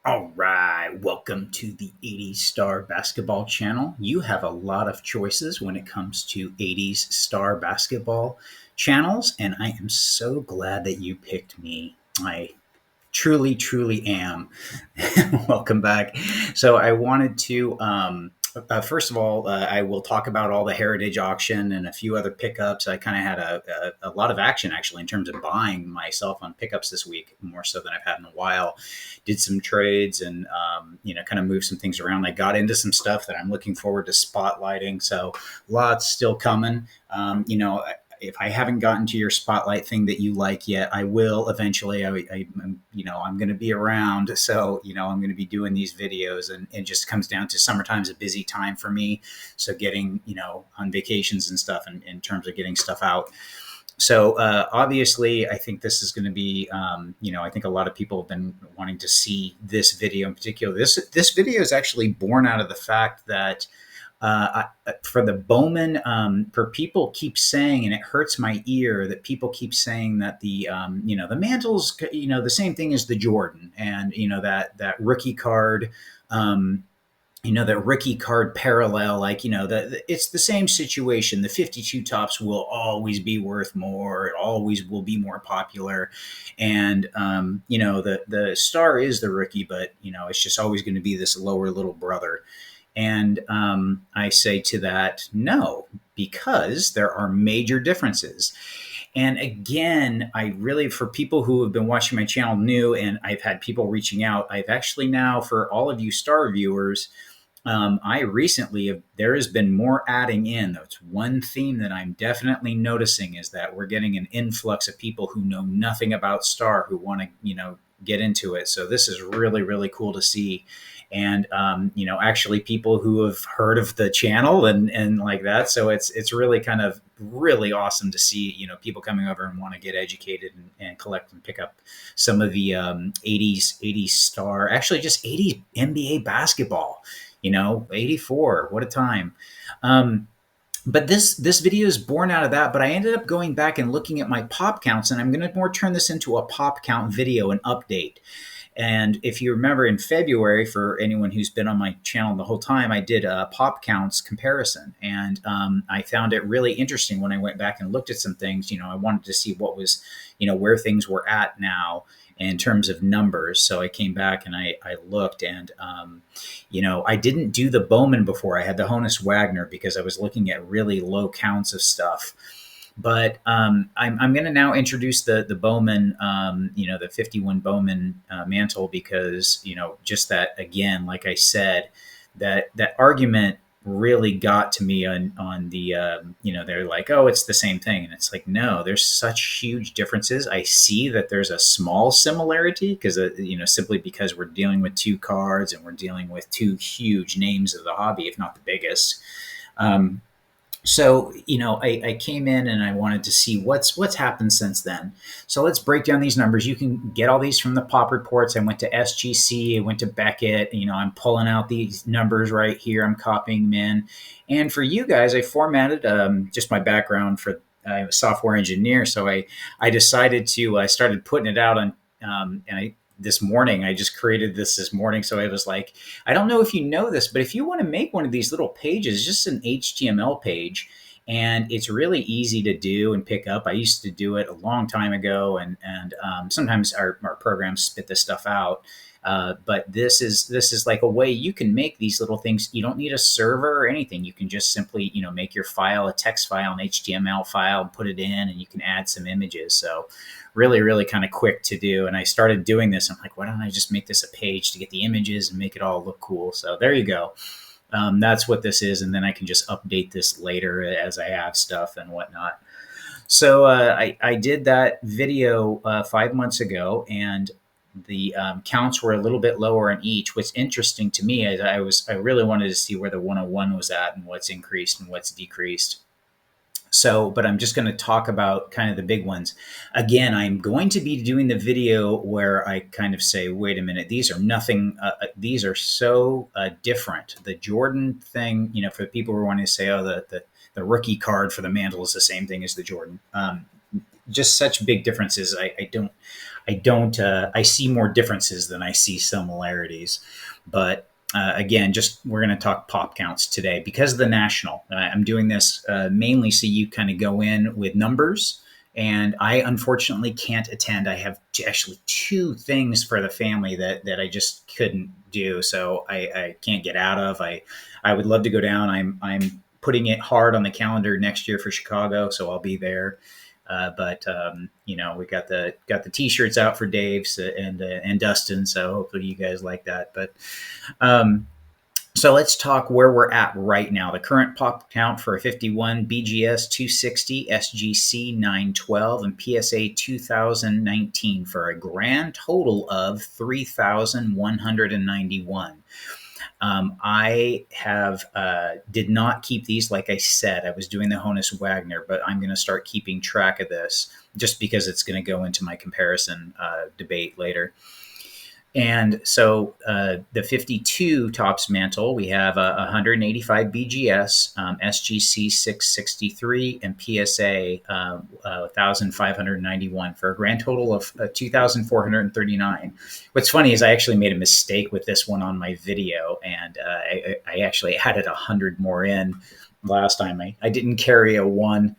All right, welcome to the 80s Star Basketball channel. You have a lot of choices when it comes to 80s Star Basketball channels, and I am so glad that you picked me. I truly am. Welcome back. So I wanted to first of all, I will talk about all the heritage auction and a few other pickups. I kind of had a lot of action actually in terms of buying myself on pickups this week, more so than I've had in a while. Did some trades and kind of moved some things around. I got into some stuff that I'm looking forward to spotlighting. So lots still coming. If I haven't gotten to your spotlight thing that you like yet, I will eventually. I'm going to be around, so I'm going to be doing these videos, and it just comes down to summertime's a busy time for me. So getting on vacations and stuff, and in terms of getting stuff out. So obviously, I think this is going to be, I think a lot of people have been wanting to see this video in particular. This video is actually born out of the fact that for the Bowman, for people keep saying, and it hurts my ear that people keep saying that the Mantle's, the same thing as the Jordan, and that rookie card. The rookie card parallel, it's the same situation. The 52 tops will always be worth more. It always will be more popular. And, the star is the rookie, but, it's just always going to be this lower little brother. And I say to that, no, because there are major differences. And again, I really, for people who have been watching my channel new, and I've had people reaching out, I've actually now, for all of you star viewers, I recently there has been more adding in. That's one theme that I'm definitely noticing, is that we're getting an influx of people who know nothing about Star who want to get into it. So this is really cool to see. And actually people who have heard of the channel and like that. So it's really kind of really awesome to see people coming over and want to get educated and collect and pick up some of the 80s Star, actually just 80s NBA basketball. 84, what a time. But this video is born out of that, but I ended up going back and looking at my pop counts, and I'm going to more turn this into a pop count video, an update. And if you remember, in February, for anyone who's been on my channel the whole time, I did a pop counts comparison. And I found it really interesting when I went back and looked at some things. I wanted to see what was, where things were at now in terms of numbers. So I came back and I looked, and, I didn't do the Bowman before. I had the Honus Wagner because I was looking at really low counts of stuff. But I'm going to now introduce the Bowman, the 51 Bowman mantle, because, just that, again, like I said, that argument really got to me on the, they're like, oh, it's the same thing. And it's like, no, there's such huge differences. I see that there's a small similarity because, simply because we're dealing with two cards and we're dealing with two huge names of the hobby, if not the biggest. So, I came in and I wanted to see what's happened since then. So let's break down these numbers. You can get all these from the pop reports. I went to SGC, I went to Beckett. I'm pulling out these numbers right here. I'm copying them in. And for you guys, I formatted just my background for I'm a software engineer. So I decided to, I started putting it out on, this morning. I just created this morning. So I was like, I don't know if you know this, but if you want to make one of these little pages, just an HTML page, and it's really easy to do and pick up. I used to do it a long time ago, and sometimes our programs spit this stuff out. But this is like a way you can make these little things. You don't need a server or anything. You can just simply, make your file, a text file, an HTML file, and put it in, and you can add some images. So really kind of quick to do. And I started doing this. I'm like, why don't I just make this a page to get the images and make it all look cool? So there you go. That's what this is. And then I can just update this later as I have stuff and whatnot. So I did that video 5 months ago, and the counts were a little bit lower in each. What's interesting to me is I really wanted to see where the 101 was at and what's increased and what's decreased. So, but I'm just going to talk about kind of the big ones. Again, I'm going to be doing the video where I kind of say, wait a minute, these are nothing. These are so different. The Jordan thing, for the people who are wanting to say, oh, the rookie card for the Mantle is the same thing as the Jordan. Just such big differences. I don't. I see more differences than I see similarities. But again, just we're going to talk pop counts today because of the national. I'm doing this mainly so you kind of go in with numbers. And I unfortunately can't attend. I have actually two things for the family that I just couldn't do, so I can't get out of. I would love to go down. I'm putting it hard on the calendar next year for Chicago, so I'll be there. But we got the t-shirts out for Dave's and Dustin, so hopefully you guys like that. But um, so let's talk where we're at right now. The current pop count for a 51, BGS 260, SGC 912, and PSA 2019 for a grand total of 3,191. I have did not keep these, like I said. I was doing the Honus Wagner, but I'm going to start keeping track of this just because it's going to go into my comparison debate later. And so the 52 tops mantle, we have 185 BGS, SGC 663, and PSA 1,591 for a grand total of 2,439. What's funny is I actually made a mistake with this one on my video, and I actually added 100 more in last time. I didn't carry a 1.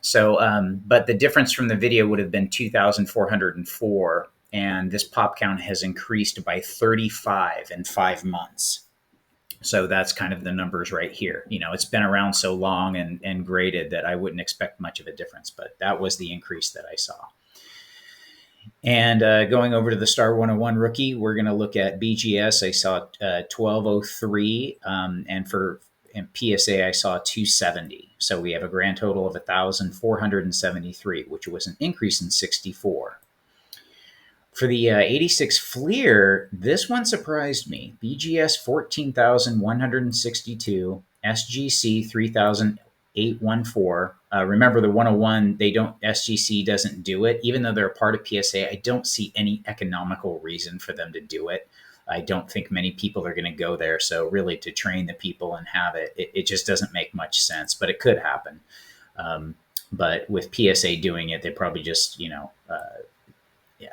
So, but the difference from the video would have been 2,404. And this pop count has increased by 35 in 5 months. So that's kind of the numbers right here. It's been around so long and graded that I wouldn't expect much of a difference, but that was the increase that I saw. And going over to the Star 101 rookie, we're going to look at BGS. I saw 1203, and for PSA, I saw 270. So we have a grand total of 1,473, which was an increase in 64. For the 86 Fleer, this one surprised me. BGS 14,162, SGC 3,814. Remember, the 101, SGC doesn't do it. Even though they're a part of PSA, I don't see any economical reason for them to do it. I don't think many people are going to go there. So really, to train the people and have it just doesn't make much sense, but it could happen. But with PSA doing it, they probably just,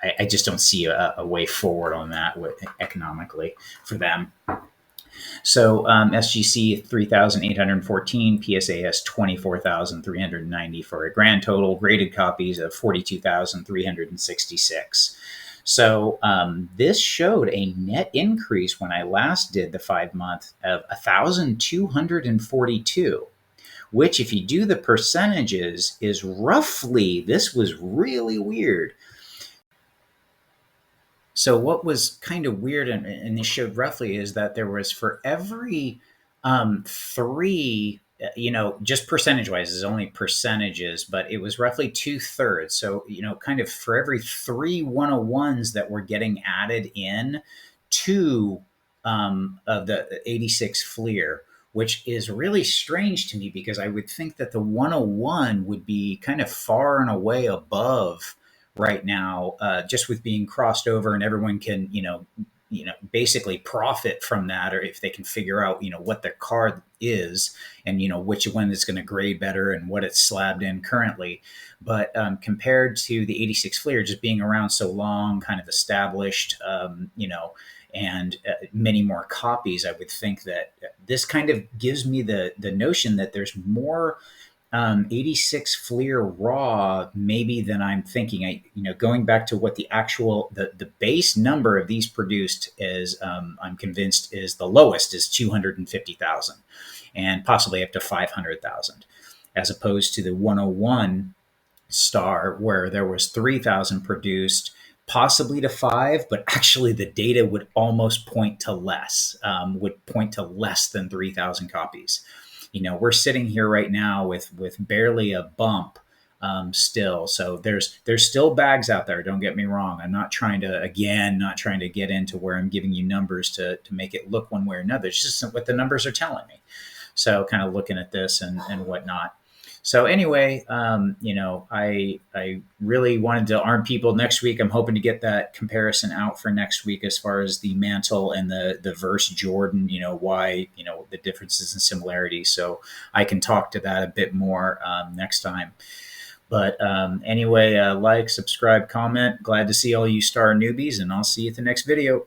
I just don't see a way forward on that economically for them. So SGC 3,814, PSAS 24,390 for a grand total graded copies of 42,366. So this showed a net increase when I last did the 5-month of 1,242, which if you do the percentages is roughly, this was really weird. So what was kind of weird, and this showed roughly, is that there was for every 3, just percentage-wise, is only percentages, but it was roughly 2/3. So, kind of for every 3 101s that were getting added in, 2 of the 86 Fleer, which is really strange to me because I would think that the 101 would be kind of far and away above right now, just with being crossed over, and everyone can, basically profit from that, or if they can figure out, what their card is and, which one is going to grade better and what it's slabbed in currently. But compared to the 86 Fleer just being around so long, kind of established, and many more copies, I would think that this kind of gives me the notion that there's more 86 Fleer raw maybe than I'm thinking. Going back to what the actual the base number of these produced is, I'm convinced is the lowest is 250,000 and possibly up to 500,000, as opposed to the 101 star where there was 3,000 produced, possibly to 5, but actually the data would almost point to less, than 3,000 copies. We're sitting here right now with barely a bump still. So there's still bags out there. Don't get me wrong. I'm not trying to get into where I'm giving you numbers to make it look one way or another. It's just what the numbers are telling me. So kind of looking at this and whatnot. So anyway, I really wanted to arm people next week. I'm hoping to get that comparison out for next week as far as the Mantle and the verse Jordan, why, the differences and similarities. So I can talk to that a bit more next time. But anyway, like, subscribe, comment. Glad to see all you star newbies, and I'll see you at the next video.